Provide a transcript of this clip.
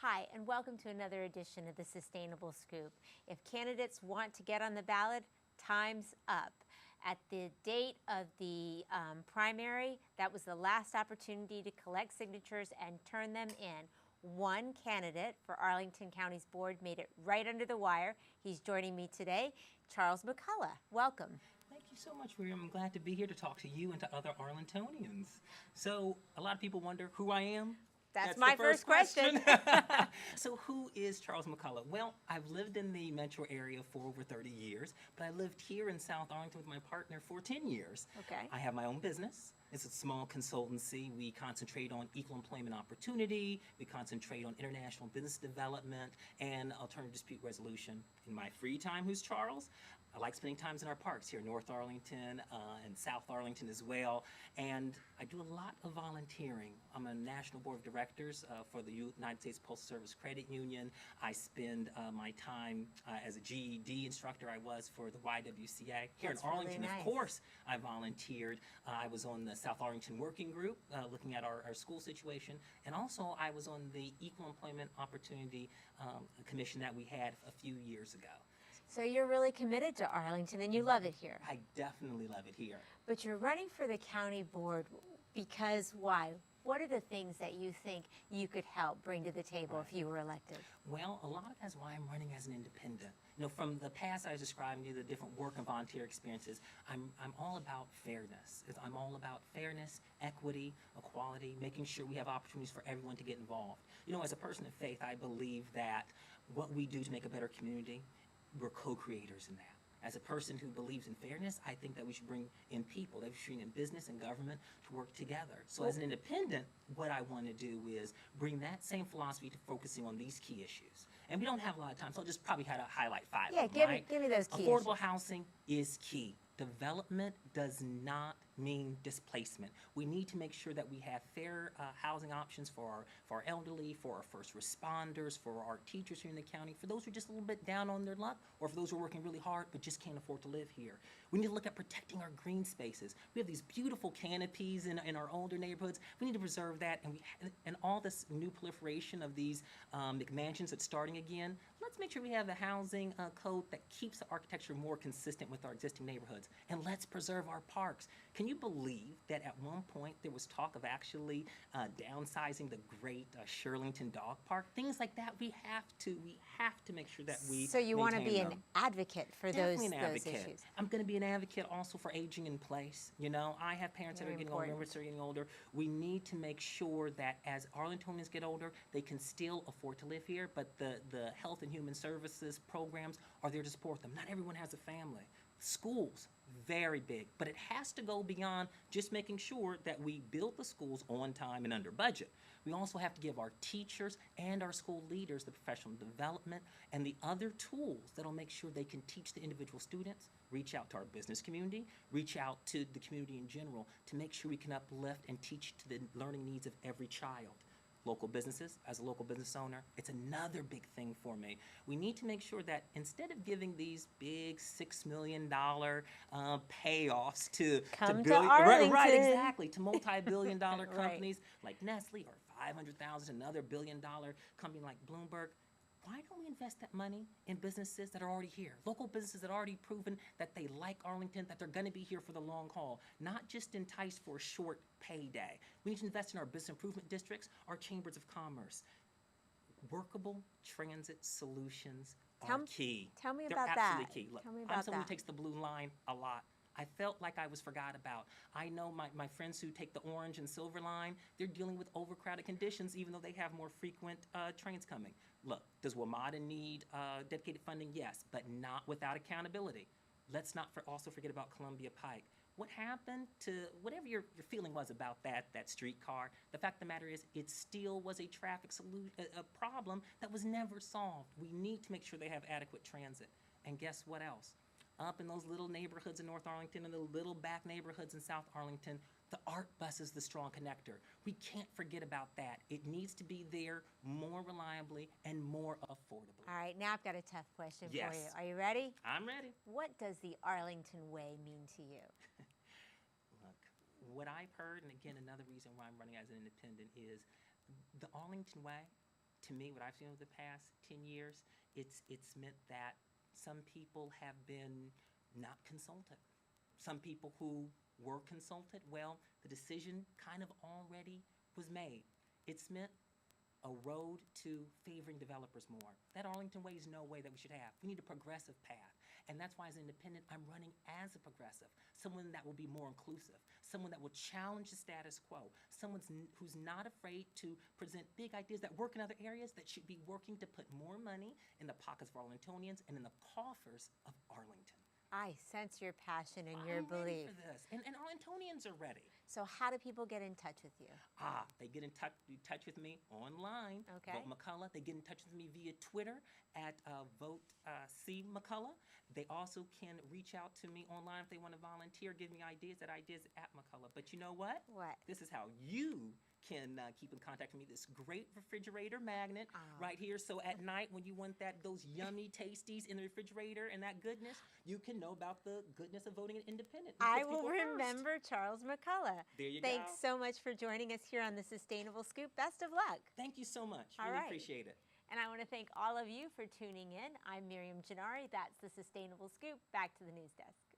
Hi, and welcome to another edition of the Sustainable Scoop. If candidates want to get on the ballot, time's up. At the date of the primary, that was the last opportunity to collect signatures and turn them in. One candidate for Arlington County's board made it right under the wire. He's joining me today, Charles McCullough. Welcome. Thank you so much, Miriam. I'm glad to be here to talk to you and to other Arlingtonians. So, a lot of people wonder who I am. That's my first question. So, who is Charles McCullough? Well, I've lived in the metro area for over 30 years, but I lived here in South Arlington with my partner for 10 years. Okay. I have my own business. It's a small consultancy. We concentrate on equal employment opportunity. We concentrate on international business development and alternative dispute resolution. In my free time, who's Charles? I like spending times in our parks here, North Arlington and South Arlington as well. And I do a lot of volunteering. I'm a national board of directors for the United States Postal Service Credit Union. I spend my time as a GED instructor. I was for the YWCA. Here That's in Arlington, really nice. of course, I volunteered. I was on the South Arlington Working Group looking at our school situation. And also, I was on the Equal Employment Opportunity Commission that we had a few years ago. So you're really committed to Arlington and you love it here. I definitely love it here. But you're running for the county board because why? What are the things that you think you could help bring to the table if you were elected? Well, a lot of that's why I'm running as an independent. You know, from the past I was describing to you, the different work and volunteer experiences, I'm all about fairness. I'm all about fairness, equity, equality, making sure we have opportunities for everyone to get involved. You know, as a person of faith, I believe that what we do to make a better community, we're co-creators in that. As a person who believes in fairness, I think that we should bring in people, that we should bring in business and government to work together. So as an independent, what I want to do is bring that same philosophy to focusing on these key issues. And we don't have a lot of time, so I'll just probably have to highlight five Yeah, of them, give me those key Affordable issues. housing is key. Development does not mean displacement. We need to make sure that we have fair housing options for our elderly, for our first responders, for our teachers here in the county, for those who are just a little bit down on their luck, or for those who are working really hard but just can't afford to live here. We need to look at protecting our green spaces. We have these beautiful canopies in our older neighborhoods. We need to preserve that, and all this new proliferation of these McMansions that's starting again. Let's make sure we have a housing code that keeps the architecture more consistent with our existing neighborhoods. And let's preserve our parks. Can you believe that at one point there was talk of actually downsizing the great Shirlington Dog Park? Things like that, we have to make sure that we So you want to be maintain an them. advocate for Definitely those an advocate. issues. I'm going to be an advocate also for aging in place. You know, I have parents that Very are getting important. older, members that are getting older. We need to make sure that as Arlingtonians get older, they can still afford to live here, but the health and human services programs are there to support them. Not everyone has a family. Schools, very big, but it has to go beyond just making sure that we build the schools on time and under budget. We also have to give our teachers and our school leaders the professional development and the other tools that'll make sure they can teach the individual students, reach out to our business community, reach out to the community in general to make sure we can uplift and teach to the learning needs of every child. Local businesses, as a local business owner, it's another big thing for me. We need to make sure that instead of giving these big $6 million payoffs to Come to billion, right, Arlington. exactly, to multi-billion dollar Right. companies like Nestle or 500,000, another $1 billion company like Bloomberg. Why don't we invest that money in businesses that are already here? Local businesses that are already proven that they like Arlington, that they're going to be here for the long haul, not just enticed for a short payday. We need to invest in our business improvement districts, our chambers of commerce. Workable transit solutions are key. Tell me They're about absolutely that. key. Look, Tell me I'm about someone that. who takes the blue line a lot. I felt like I was forgot about. I know my friends who take the orange and silver line, they're dealing with overcrowded conditions even though they have more frequent trains coming. Look, does WMATA need dedicated funding? Yes, but not without accountability. Let's not also forget about Columbia Pike. What happened to whatever your feeling was about that streetcar? The fact of the matter is, it still was a traffic a problem that was never solved. We need to make sure they have adequate transit. And guess what else? Up in those little neighborhoods in North Arlington and the little back neighborhoods in South Arlington, the ART bus is the strong connector. We can't forget about that. It needs to be there more reliably and more affordably. All right, now I've got a tough question for you. Yes. Are you ready? I'm ready. What does the Arlington Way mean to you? Look, what I've heard, and again, another reason why I'm running as an independent is the Arlington Way, to me, what I've seen over the past 10 years, it's meant that some people have been not consulted. Some people who were consulted, well, the decision kind of already was made. It's meant a road to favoring developers more. That Arlington way is no way that we should have. We need a progressive path. And that's why as an independent, I'm running as a progressive, someone that will be more inclusive, someone that will challenge the status quo, someone who's not afraid to present big ideas that work in other areas, that should be working to put more money in the pockets of Arlingtonians and in the coffers of Arlington. I sense your passion and your I'm ready belief. for this, and Arlingtonians are ready. So how do people get in touch with you? They get in touch with me online, Okay. Vote McCullough. They get in touch with me via Twitter at Vote C McCullough. They also can reach out to me online if they want to volunteer, give me ideas at McCullough. But you know what? What? This is how you can keep in contact with me. This great refrigerator magnet right here. So at night when you want those yummy tasties in the refrigerator and that goodness, you can know about the goodness of voting independent. It I puts will people first. remember Charles McCullough. There you Thanks go. so much for joining us here on the Sustainable Scoop. Best of luck. Thank you so much. All Really right. appreciate it. And I want to thank all of you for tuning in. I'm Miriam Gennari. That's the Sustainable Scoop. Back to the news desk.